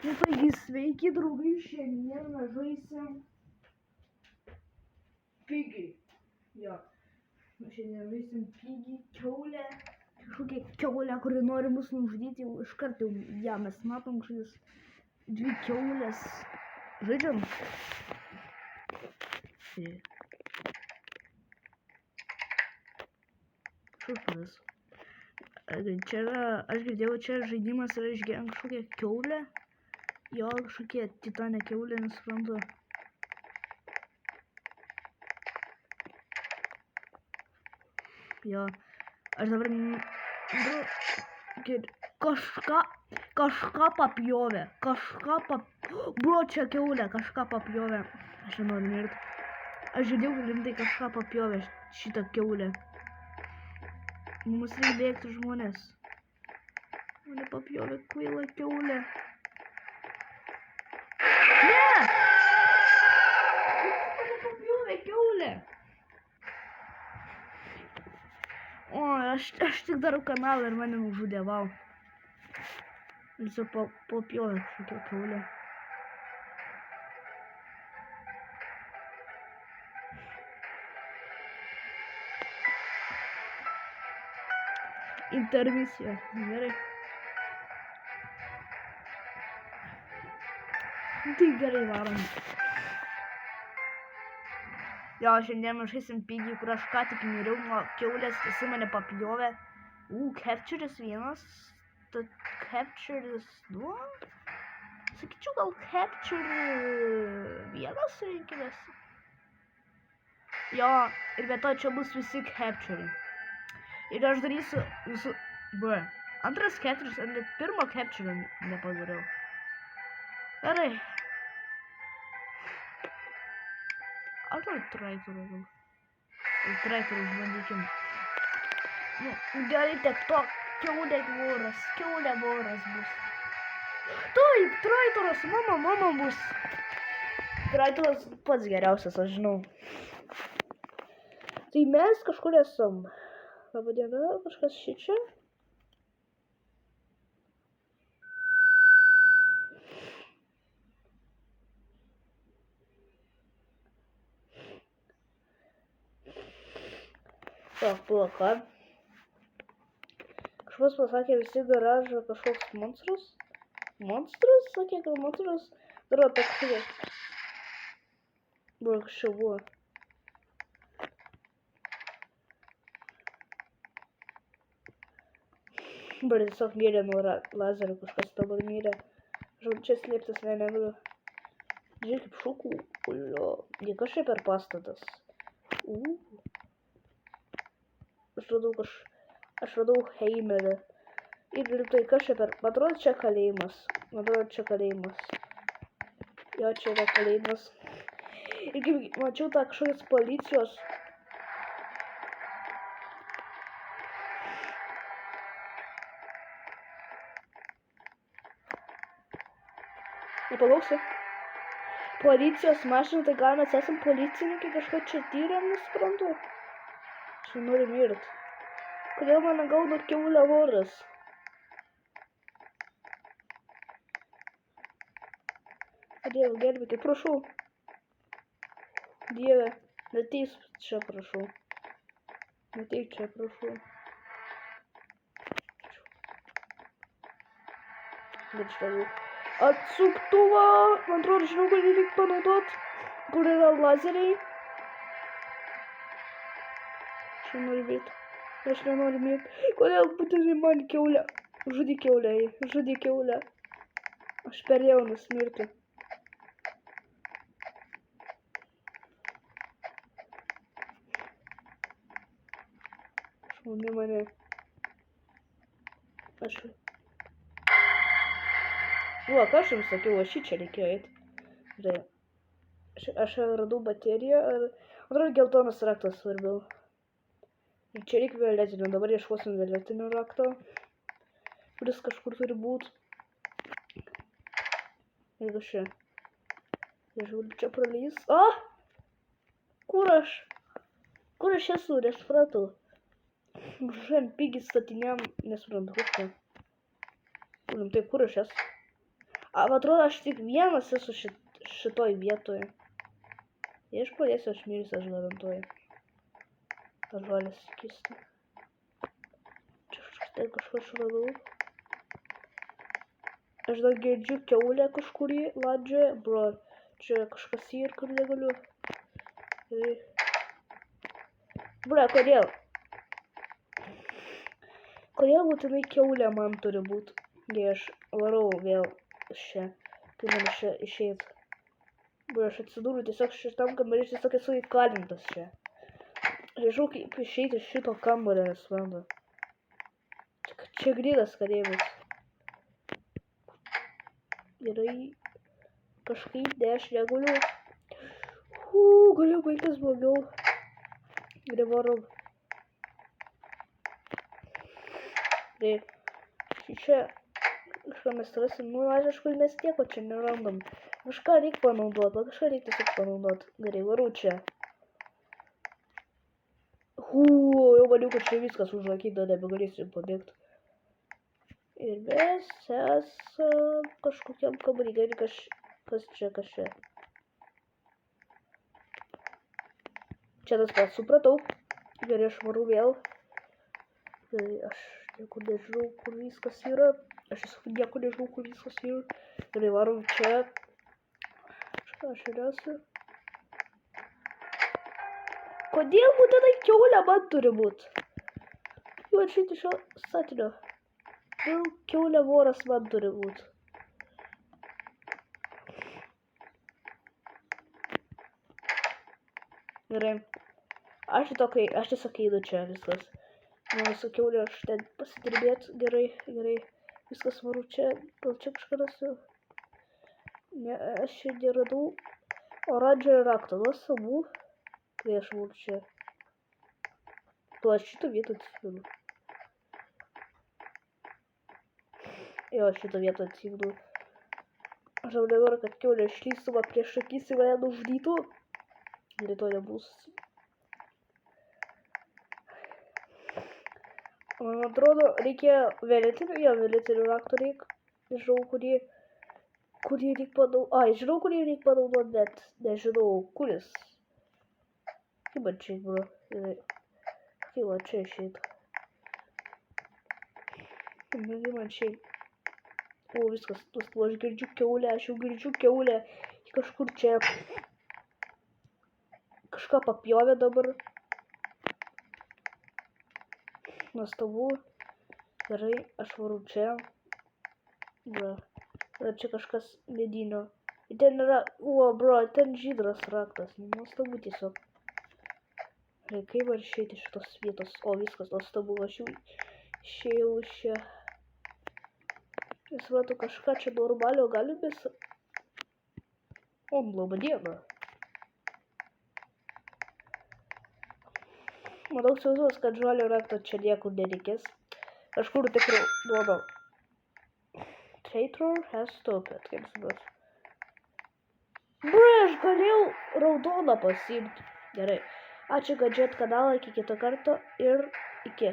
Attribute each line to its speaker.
Speaker 1: Nu taigi sveiki draugai, šiandien mes žaisim Piggy. Jo. Šiandien žaisim Piggy, kiaulę. Kažkokia kiaulė, kuri nori mus nužudyti, jau iš karto ją mes matom, kažkokios dvi kiaulės. Žaidžiam. Šurpulis. Čia yra, aš girdėjau, čia žaidimas yra išgyventi kažkokią kiaulę. Jo, kažkokie titanė kiaulė, nesuprantu. Jo, aš dabar kažką papjovė, Bro, čia kiaulė, kažką papjovė. Aš nenoriu mirti. Aš žiūrėjau, rimtai kažką papjovė šitą kiaulę. Mums reikia bėgti žmonės. Mane papjovė kvaila kiaulė. Ne! Mane papjovė kiaulė. O, aš tik darau kanalą ir mane nužudė, vau. Visi papjovė kažkokią kiaulę. Intermisija, gerai. Tai gerai varom. Jo, šiandien mes žaisim Piggy, kur aš ką tik miriau nuo kiaulės, jisai mane papjovė. Capture'is 1, Capture'is 2. Sakyčiau, gal Capture 1 rinkimės. Jo, ir be to čia bus visi Capture'ai. Ir aš darysiu visų... Antras Capture'is, ar net pirmo Capture'ą nepadariau. Gerai. Ar turiu traitorą gal? Traitorą išbandykim. Nu, gerai, tiek to. Kiaulė voras bus. Taip, traitoras, mama bus. Traitoras pats geriausias, aš žinau. Tai mes kažkur esam. Labadiena, kažkas šičia. Так, plaka. Kažkas pasakė visi garažą kažkoks monstras. Monstras? Sakė, kad monstras. Dar toksai. Buvo kažkaip buvo. Dabar tiesiog mirė nuo lazerio, kažkas dabar mirė. Žodžiu, čia slėptis negaliu. Žiūrėk, kaip šūkų. Ulio. Jie kažkaip per pastatas. Aš radau Heimerį. Ir tai kažkaip per... Man atrodo, čia kalėjimas. Jo, čia yra kalėjimas. Ir kaip mačiau tą kažkokios policijos. Nepalauksiu. Policijos mašina, tai gal mes esam policininkai, kažką čia tyriam, nesuprantu. Aš noriu mirti. Kodėl mane gauna kiaulė voras? Dieve, gelbėkit, prašau. Dieve, neteis čia, prašau. Neteik čia, prašau. Bet štai. Atsuktuvą! Man atrodo, žinau, kad reikia panaudot. Kur yra lazeriai. Aš nenoriu mirti. Kodėl būtinai man kiaulė? Žudyk kiaulę. Aš per jaunas mirti. Šauni mane. Ką aš jums sakiau, aš čia reikėjo eiti. Aš radau bateriją. Atrodo, geltonas raktas svarbiau. Ir čia reikia violetinio. Dabar ieškosim violetinio rakto. Kuris kažkur turi būti. Jeigu čia. Čia pralys. Kur aš esu? Nesupratau. Šiandien Piggy statinėm. Nesuprantu, kur čia. Tai kur aš esu? Atrodo, aš tik vienas esu šitoj vietoje. Jei aš pradėsiu, aš mirsiu, aš garantuoju. Ar žolės kisti. Čia kažkur šradau. Aš dar girdžiu kiaulę kažkurį ladžioje. Bro, čia kažkas ir kur negaliu. Bro, kodėl? Kodėl būtinai kiaulė man turi būti? Jei aš varau vėl čia. Kai man čia išeit. Bro, aš atsidūriu tiesiog šitam kambarį, tiesiog esu įkalintas čia. Aš žinau, kaip išeiti iš šito kambario, nesuprantu. Čia gridas kareivis. Gerai. Kažkaip ne, aš negaliu. Galiu baigtis blogiau. Gerai, varom. Tai čia kažką mes rasim. Nu, aišku, mes nieko čia nerandam. Kažką reikia panaudoti, kažką reikia tiesiog panaudoti. Gerai, varu čia. Jau maniau, kad čia viskas užrakyta, nebegalėsiu pabėgti. Ir mes esam kažkokiam kambarį. Gerai, kas čia. Čia tas pats, supratau. Gerai, aš varu vėl. Gerai, aš niekur nežinau, kur viskas yra. Aš niekur nežinau, kur viskas yra. Gerai, varom čia. Aš ir esu. Kodėl būtinai kiaulė man turi būt? Jau atšinti šio satinio. Kodėl kiaulė voras man turi būt? Gerai. Aš tiesiog einu čia viskas. Mano su kiaulė aš ten pasidirbėt. Gerai. Viskas varu čia. Gal čia kažką rasiu? Ne, aš čia neradau oranžio raktą, nuostabu, kai aš varu čia. Tu aš šitą vietą atsimenu. Jo, šitą vietą atsimenu. Aš jau nenoriu, kad kiaulė išlystų man prieš akis ir mane nužudytų. Ir to nebus. Man atrodo, reikia vėlėtinių raktų reikia. Nežinau, kurį reikia panaudoti. Žinau, kurį reikia panaudoti, bet nežinau, kuris. Kaip man čia, bro? Kaip man čia išeit? Kaip man čia. O, viskas, aš girdžiu kiaulę, aš jau girdžiu kiaulę. Kažkur čia. Kažką papjovė dabar. Nuostabu. Gerai, aš varu čia. Bro. Čia kažkas medinio. Ir ten yra, bro, ten žydras raktas. Nuostabu tiesiog. Gerai, kaip man išeiti iš šitos vietos? O, viskas nuostabu, aš jau išėjau iš čia. Nesupratau, kažką čia normalio galimės. O, laba diena. Manau, siausios, kad žalio rakto čia niekur nereikės. Kažkur tikrai duoda. Traitor has stopped. Kaip supras. Bre, aš galėjau raudoną pasiimti. Gerai. Ačiū, kad žiūrėt kanalą. Iki kito karto ir iki.